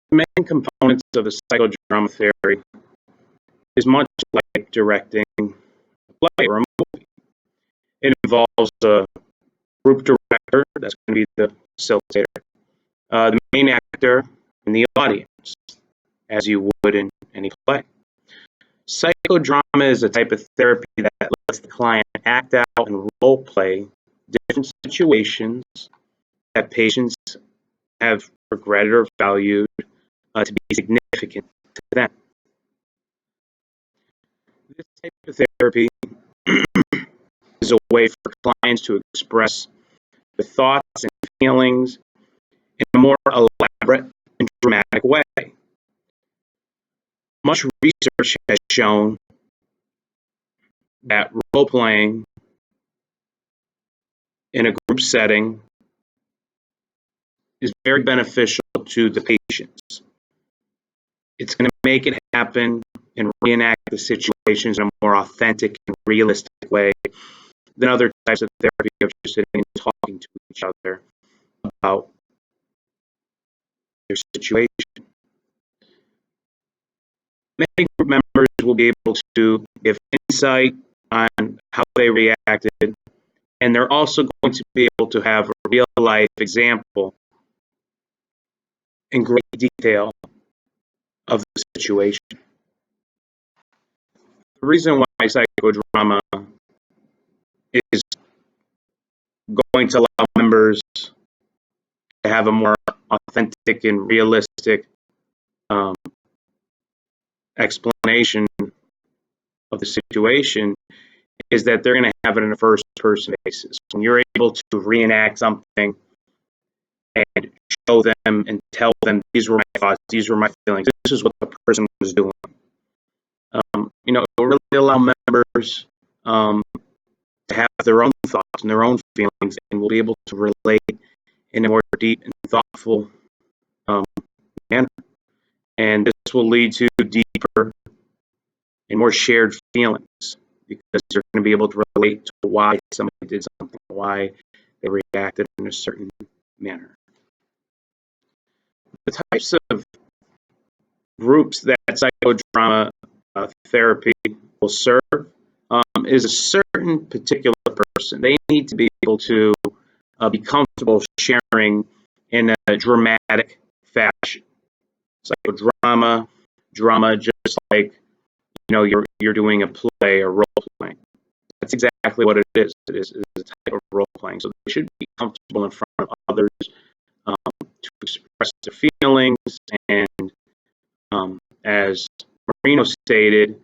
The main components of the psychodrama theory is much like directing a play or a movie. It involves a group director, that's going to be the facilitator, the main actor, and the audience, as you would in any play. Psychodrama is a type of therapy that lets the client act out and role play different situations that patients have regretted or valued to be significant to them. This type of therapy is a way for clients to express their thoughts and feelings in a more elaborate and dramatic way. Much research has shown that role-playing in a group setting is very beneficial to the patients. It's going to make it happen and reenact the situations in a more authentic and realistic way than other types of therapy of just sitting and talking to each other about their situation. Many group members will be able to give insight on how they reacted, and they're also going to be able to have a real-life example in great detail of the situation. The reason why psychodrama is going to allow members to have a more authentic and realistic explanation of the situation is that they're going to have it in a first-person basis. When you're able to reenact something and show them and tell them, these were my thoughts, these were my feelings, this is what the person was doing. It will really allow members to have their own thoughts and their own feelings, and will be able to relate in a more deep and thoughtful manner. And this will lead to deeper and more shared feelings, because you're going to be able to relate to why somebody did something, why they reacted in a certain manner. The types of groups that psychodrama therapy will serve is a certain particular person. They need to be able to be comfortable sharing in a dramatic fashion. Psychodrama, drama, just like you're doing a play or role playing. That's exactly what it is. It is a type of role playing. So they should be comfortable in front of others to express their feelings. And as Marino stated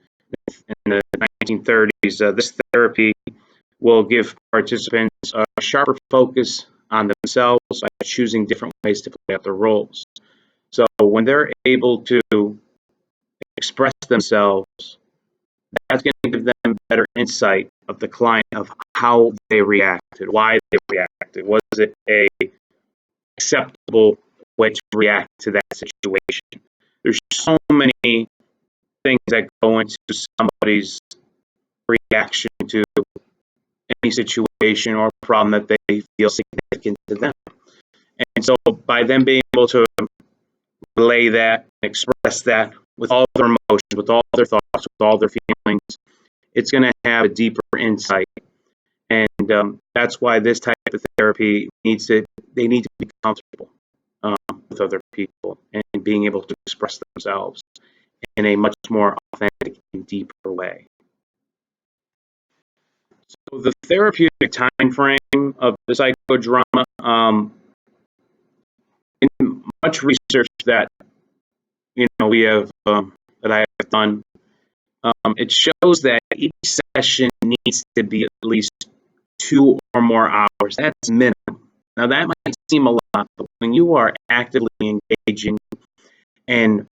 in the 1930s, this therapy will give participants a sharper focus on themselves by choosing different ways to play out their roles. So when they're able to express themselves, that's going to give them better insight of the client, of how they reacted, why they reacted. Was it a acceptable way to react to that situation? There's so many things that go into somebody's reaction to any situation or problem that they feel significant to them. And so by them being able to relay that and express that with all their emotions, with all their thoughts, with all their feelings, it's going to have a deeper insight. And that's why this type of therapy they need to be comfortable with other people and being able to express themselves in a much more authentic and deeper way. So the therapeutic time frame of the psychodrama, in much research that we have that I have done, it shows that each session needs to be at least 2 or more hours. That's minimum. Now that might seem a lot, but when you are actively engaging and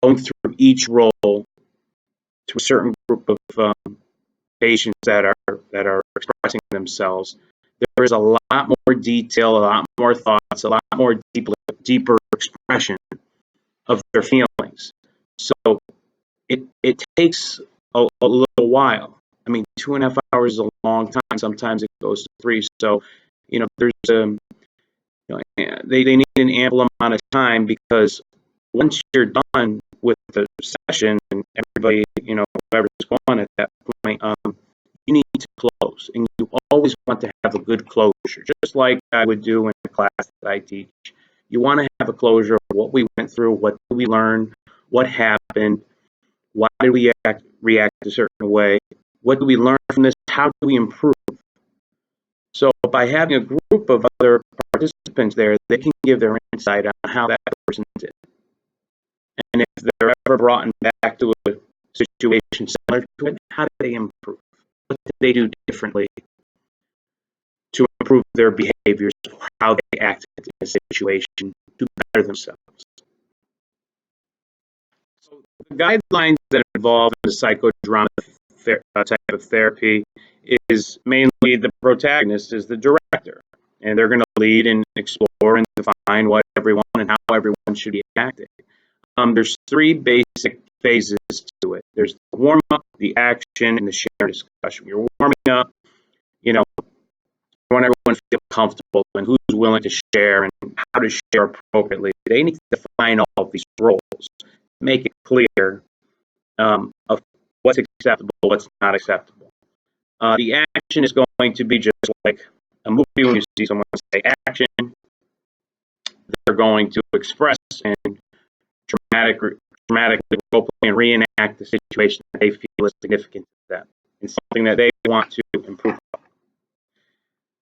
going through each role to a certain group of patients that are expressing themselves, there is a lot more detail, a lot more thoughts, a lot more deeper expression of their feelings. So it takes a little while. I mean, 2.5 hours is a long time. Sometimes it goes to 3. So, there's they need an ample amount of time, because once you're done with the session and everybody, whoever's going at that point, you need to close. And you always want to have a good closure, just like I would do in the class that I teach. You want to have a closure of what we went through, what did we learn, what happened, why did we react a certain way, what do we learn from this, how do we improve? So by having a group of other participants there, they can give their insight on how that person did. And if they're ever brought back to a situation similar to it, how do they improve? What did they do differently to improve their behaviors, how they acted in a situation to better themselves? So the guidelines that involve the psychodrama type of therapy is mainly the protagonist is the director, and they're going to lead and explore and define what everyone and how everyone should be acting. There's three basic phases to it. There's the warm-up, the action, and the shared discussion. You're warming up, you want everyone to feel comfortable and who's willing to share and how to share appropriately. They need to define all of these roles, make it clear of what's acceptable, what's not acceptable. The action is going to be just like a movie when you see someone say action. They're going to express and dramatically role play and reenact the situation that they feel is significant to them and something that they want to improve on.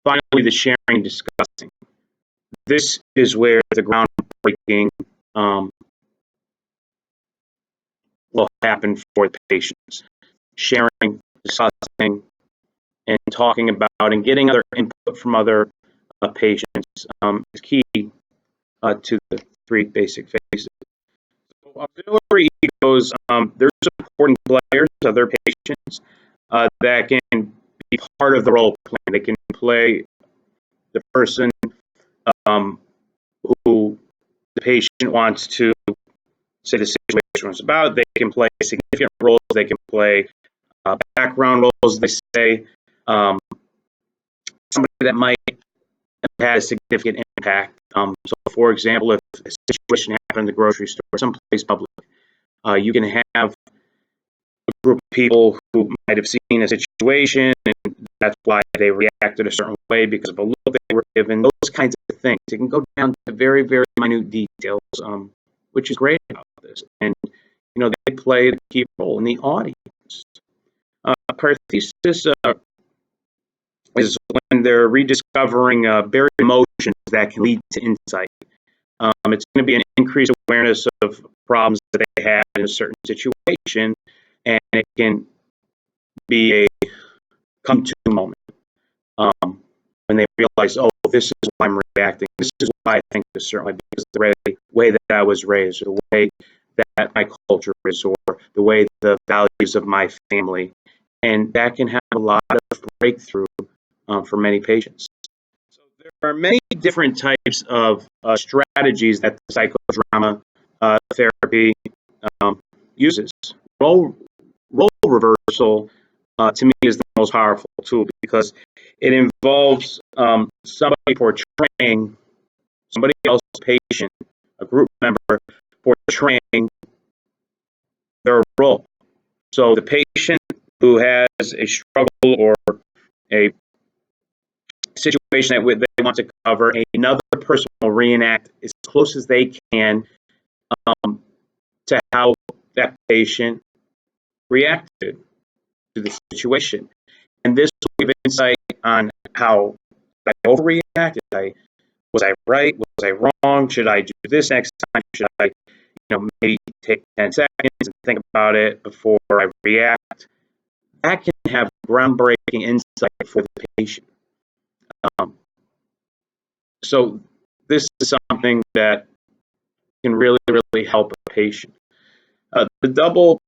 Finally, the sharing and discussing. This is where the groundbreaking will happen for the patients. Sharing, discussing, and talking about and getting other input from other patients is key to the three basic phases. So auxiliary egos, there's important players, other patients, that can be part of the role playing. They can play the person who the patient wants to say the situation was about. They can play significant roles. They can play background roles. They say somebody that might have had a significant impact. So, for example, if a situation happened in the grocery store, someplace public, you can have a group of people who might have seen a situation, and that's why they reacted a certain way because of a look they were given. Those kinds of things. It can go down to very, very minute details, which is great about this. And they play a key role in the audience. Parathesis is when they're rediscovering buried emotions that can lead to insight. It's going to be an increased awareness of problems that they have in a certain situation, and it can be a come-to moment when they realize, oh, this is why I'm reacting. This is why I think this certain way, because the way that I was raised, or the way that my culture is, or the way the values of my family. And that can have a lot of breakthrough for many patients. So there are many different types of strategies that the psychodrama therapy uses. Role reversal, to me, is the most powerful tool because it involves somebody portraying somebody else's patient, a group member portraying their role. So the patient who has a struggle or a situation that they want to cover, another person will reenact as close as they can to how that patient reacted to the situation. And this will give insight on how I overreacted. Was I right? Was I wrong? Should I do this next time? Should I, maybe take 10 seconds and think about it before I react? That can have groundbreaking insight for the patient. So this is something that can really, really help a patient. The double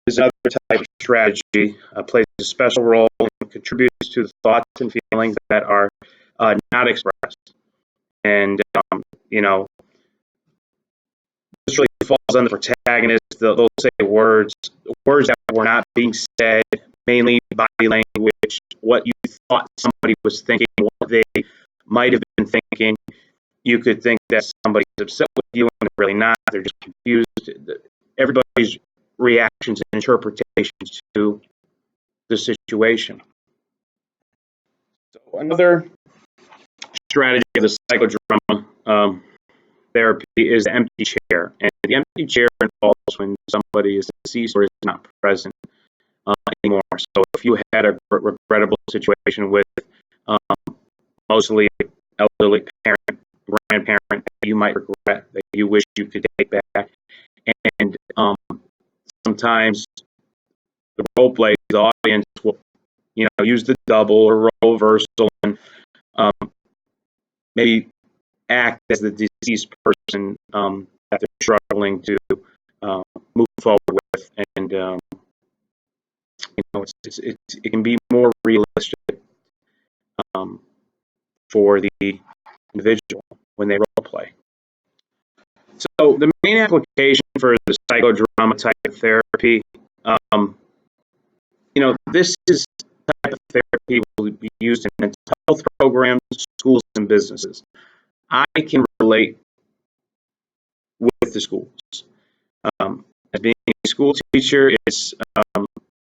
is another type of strategy, plays a special role and contributes to the thoughts and feelings that are not expressed. And, this really falls on the protagonist. They'll say words that were not being said, mainly body language, what you thought somebody was thinking, what they might have been thinking. You could think that somebody's upset with you and they're really not. they're just confused. Everybody's reactions and interpretations to the situation. So another strategy of the psychodrama therapy is the empty chair. And the empty chair involves when somebody is deceased or is not present anymore. So if you had a regrettable situation with mostly elderly parent, grandparent that you might regret, that you wish you could take back, and sometimes the role play, the audience will, use the double or role reversal and maybe act as the deceased person that they're struggling to move forward with, and it can be more realistic for the individual when they role play. So the main application for the psychodrama type of therapy, this is type of therapy will be used in mental health programs, schools, and businesses. I can relate with the schools. As being a school teacher, it's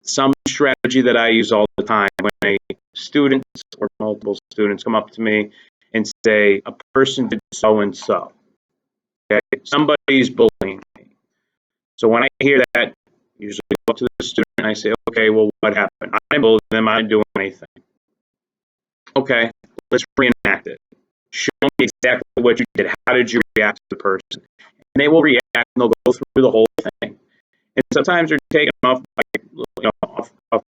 some strategy that I use all the time when a student or multiple students come up to me and say, a person did so and so. Okay, somebody's bullying me. So when I hear that, usually go up to the student and I say, okay, well, what happened? I didn't bully them. I didn't do anything. Okay, let's reenact it. Show me exactly what you did. How did you react to the person? And they will react and they'll go through the whole thing. And sometimes they're taken off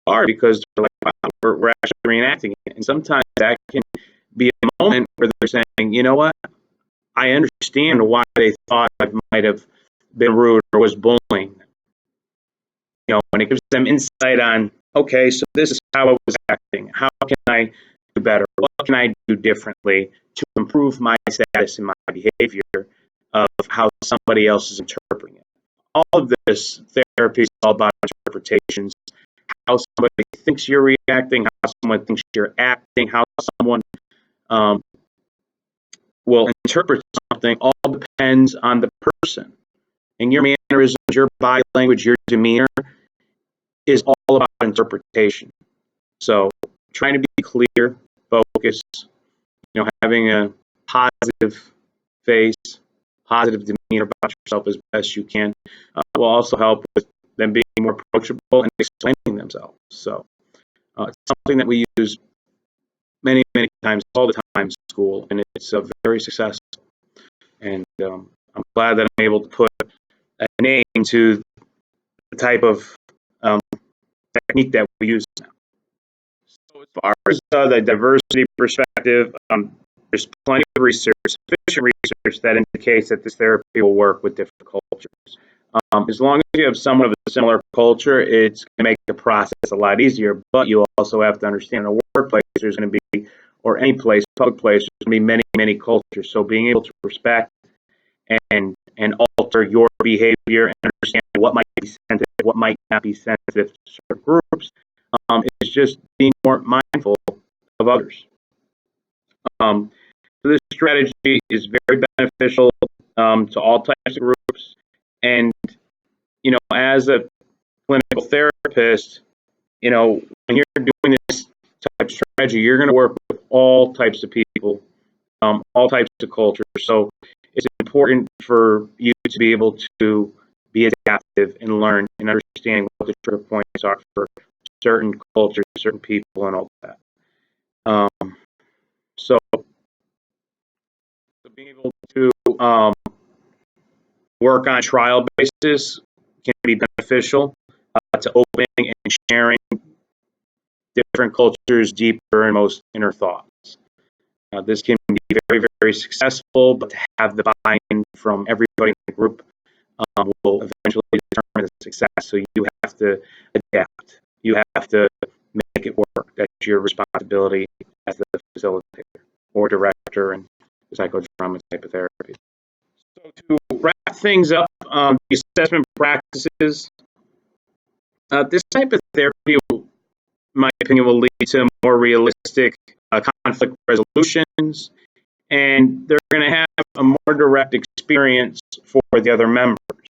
guard because they're like, wow, we're actually reenacting it. And sometimes that can be a moment where they're saying, you know what? I understand why they thought I might have been rude or was bullying. And it gives them insight on, okay, so this is how I was acting. How can I do better? What can I do differently to improve my status and my behavior of how somebody else is interpreting it? All of this therapy is all about interpretations, how somebody thinks you're reacting, how someone thinks you're acting, how someone will interpret something. All depends on the person. And your mannerisms, your body language, your demeanor is all about interpretation. So trying to be clear, focused, having a positive face, positive demeanor about yourself as best you can will also help with them being more approachable and explaining themselves. So it's something that we use many, many times, all the time in school, and it's very successful. And I'm glad that I'm able to put a name to the type of technique that we use now. So as far as the diversity perspective, there's plenty of research, sufficient research that indicates that this therapy will work with different cultures. As long as you have someone of a similar culture, it's going to make the process a lot easier. But you also have to understand in a workplace, there's going to be, or any place, public place, there's going to be many, many cultures. So being able to respect and alter your behavior and understand what might be sensitive, what might not be sensitive to certain groups, is just being more mindful of others. So this strategy is very beneficial to all types of groups. And, as a clinical therapist, when you're doing this type of strategy, you're going to work with all types of people, all types of cultures. So it's important for you to be able to be adaptive and learn and understand what the trigger points are for certain cultures, certain people, and all that. So being able to work on a trial basis can be beneficial to opening and sharing different cultures' deeper and most inner thoughts. This can be very, very successful, but to have the buy-in from everybody in the group will eventually determine the success. So you have to adapt. You have to make it work. That's your responsibility as the facilitator or director in psychodrama type of therapy. So to wrap things up, the assessment practices. This type of therapy, in my opinion, will lead to more realistic conflict resolutions and they're going to have a more direct experience for the other members.